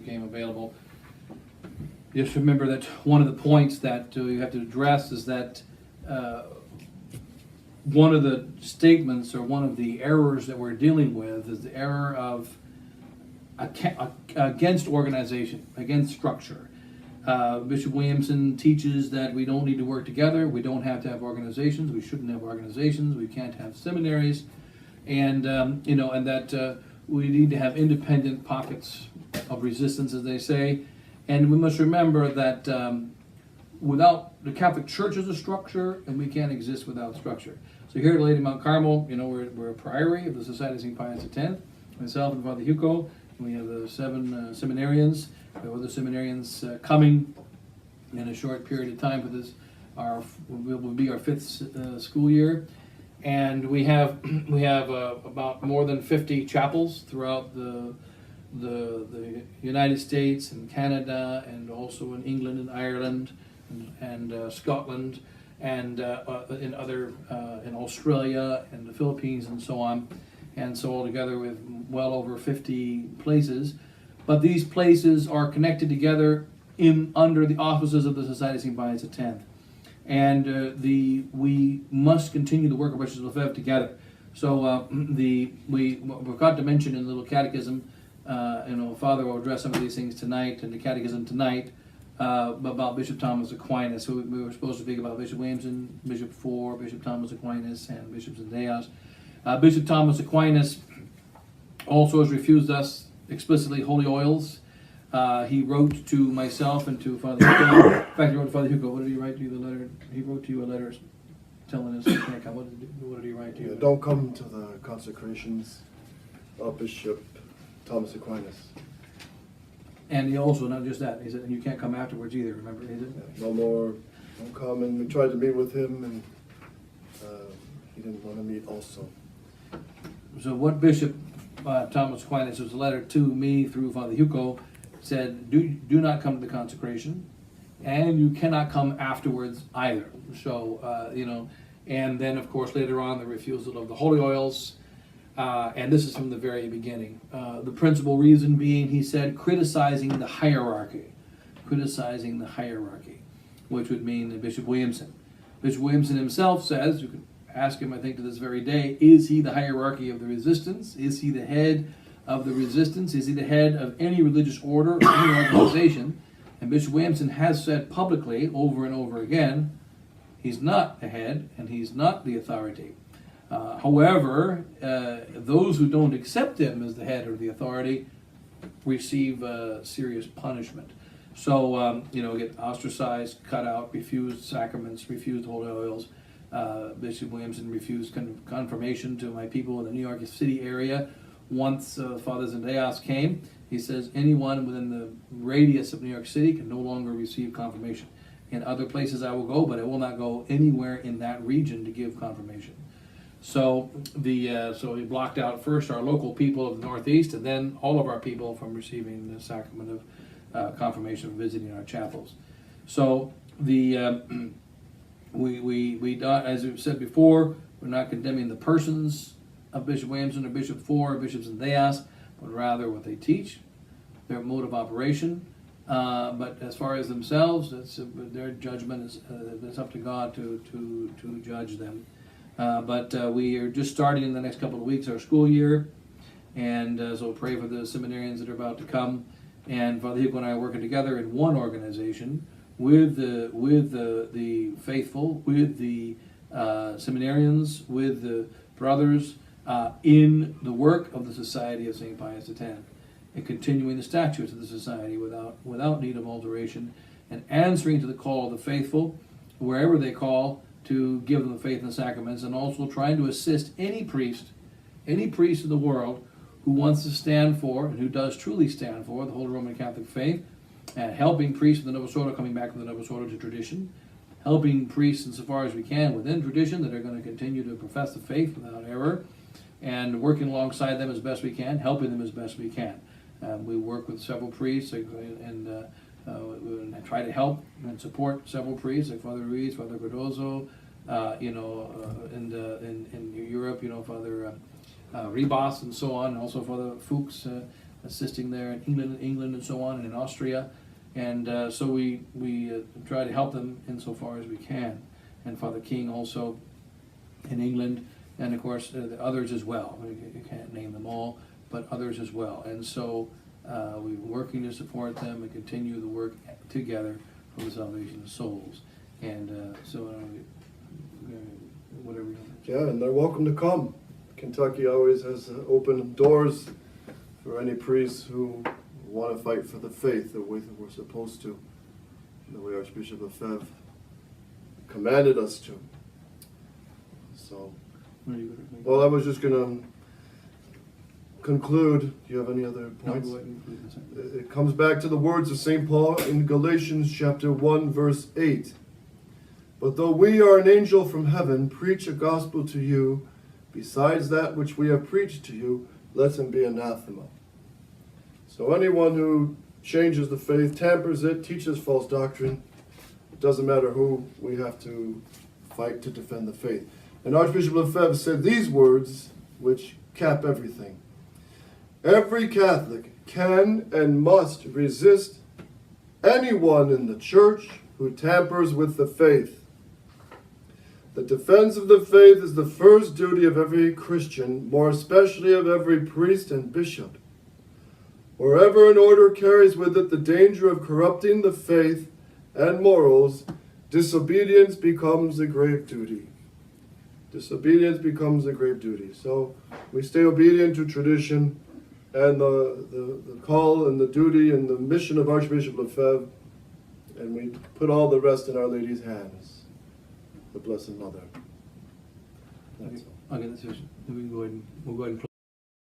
became available. Just remember that one of the points that you have to address is that one of the statements or one of the errors that we're dealing with is the error of against organization, against structure. Bishop Williamson teaches that we don't need to work together, we don't have to have organizations, we shouldn't have organizations, we can't have seminaries, and and that we need to have independent pockets of resistance, as they say. And we must remember that without the Catholic Church as a structure, and we can't exist without structure. So here at Lady Mount Carmel, we're a priory of the Society of St. Pius X, myself and Father Hewko. We have the 7 seminarians. We have other seminarians coming in a short period of time for this. Will be our 5th school year, and we have about more than 50 chapels throughout the United States and Canada, and also in England and Ireland and Scotland, and in Australia and the Philippines and so on. And so altogether with well over 50 places. But these places are connected together under the offices of the Society of St. Pius X. And we must continue the work of Bishop Lefebvre together. So we forgot to mention in the little catechism, Father will address some of these things tonight in the catechism tonight, about Bishop Thomas Aquinas. So we were supposed to speak about Bishop Williamson, Bishop IV, Bishop Thomas Aquinas, and Bishop Zendejas. Bishop Thomas Aquinas also has refused us explicitly holy oils. He wrote to myself and to Father Hewko. In fact, he wrote to Father Hewko. What did he write to you? The letter. He wrote to you a letter telling us you can't come. What did he write to you? Don't come to the consecrations of Bishop Thomas Aquinas. And he also, not just that, he said, and you can't come afterwards either. Remember, he said, no more. Don't come. And we tried to meet with him, and he didn't want to meet also. So what Bishop Thomas Aquinas, was a letter to me through Father Hewko, said, do not come to the consecration, and you cannot come afterwards either. So, and then of course later on the refusal of the holy oils, and this is from the very beginning. The principal reason being, he said, criticizing the hierarchy, which would mean that Bishop Williamson. Bishop Williamson himself says, you can ask him, I think, to this very day, is he the hierarchy of the resistance? Is he the head of the resistance? Is he the head of any religious order or any organization? And Bishop Williamson has said publicly over and over again, he's not the head and he's not the authority. However, those who don't accept him as the head or the authority receive serious punishment. So, get ostracized, cut out, refused sacraments, refused holy oils. Bishop Williamson refused confirmation to my people in the New York City area. Once Father Zendejas came, he says anyone within the radius of New York City can no longer receive confirmation. In other places I will go, but I will not go anywhere in that region to give confirmation. So so he blocked out first our local people of the Northeast, and then all of our people from receiving the sacrament of confirmation from visiting our chapels. So the we as we've said before, we're not condemning the persons of Bishop Williamson or Bishop IV or Bishop Zendejas, but rather what they teach, their mode of operation. But as far as themselves, their judgment it's up to God to judge them. But we are just starting in the next couple of weeks our school year, and so pray for the seminarians that are about to come. And Father Hewko and I are working together in one organization with the faithful, with the seminarians, with the brothers in the work of the Society of St. Pius X, and continuing the statutes of the Society without need of alteration, and answering to the call of the faithful, wherever they call, to give them the faith and the sacraments, and also trying to assist any priest in the world who wants to stand for, and who does truly stand for, the Holy Roman Catholic faith, and helping priests in the Novus Ordo, coming back from the Novus Ordo to tradition, helping priests insofar as we can within tradition that are going to continue to profess the faith without error, and working alongside them as best we can, helping them as best we can. We work with several priests and try to help and support several priests like Father Ruiz, Father Cardozo, in Europe, Father Ribas and so on, and also Father Fuchs assisting there in England and so on, and in Austria. And so we try to help them insofar as we can. And Father King also in England, and of course the others as well. You can't name them all, but others as well. And so we're working to support them and continue the work together for the salvation of souls. And whatever you want. Yeah, and they're welcome to come. Kentucky always has open doors for any priests who want to fight for the faith the way that we're supposed to, the way Archbishop Lefebvre commanded us to. So, What are you going to well, I was just going to conclude. Do you have any other points? No, go ahead and conclude. It comes back to the words of St. Paul in Galatians chapter 1, verse 8. But though we are an angel from heaven, preach a gospel to you, besides that which we have preached to you, let him be anathema. So anyone who changes the faith, tampers it, teaches false doctrine, it doesn't matter who, we have to fight to defend the faith. And Archbishop Lefebvre said these words, which cap everything. Every Catholic can and must resist anyone in the Church who tampers with the faith. The defense of the faith is the first duty of every Christian, more especially of every priest and bishop. Wherever an order carries with it the danger of corrupting the faith and morals, disobedience becomes a grave duty. Disobedience becomes a grave duty. So we stay obedient to tradition and the call and the duty and the mission of Archbishop Lefebvre, and we put all the rest in Our Lady's hands, the Blessed Mother. That's all. I'll get this. We can go ahead and we'll go ahead and close.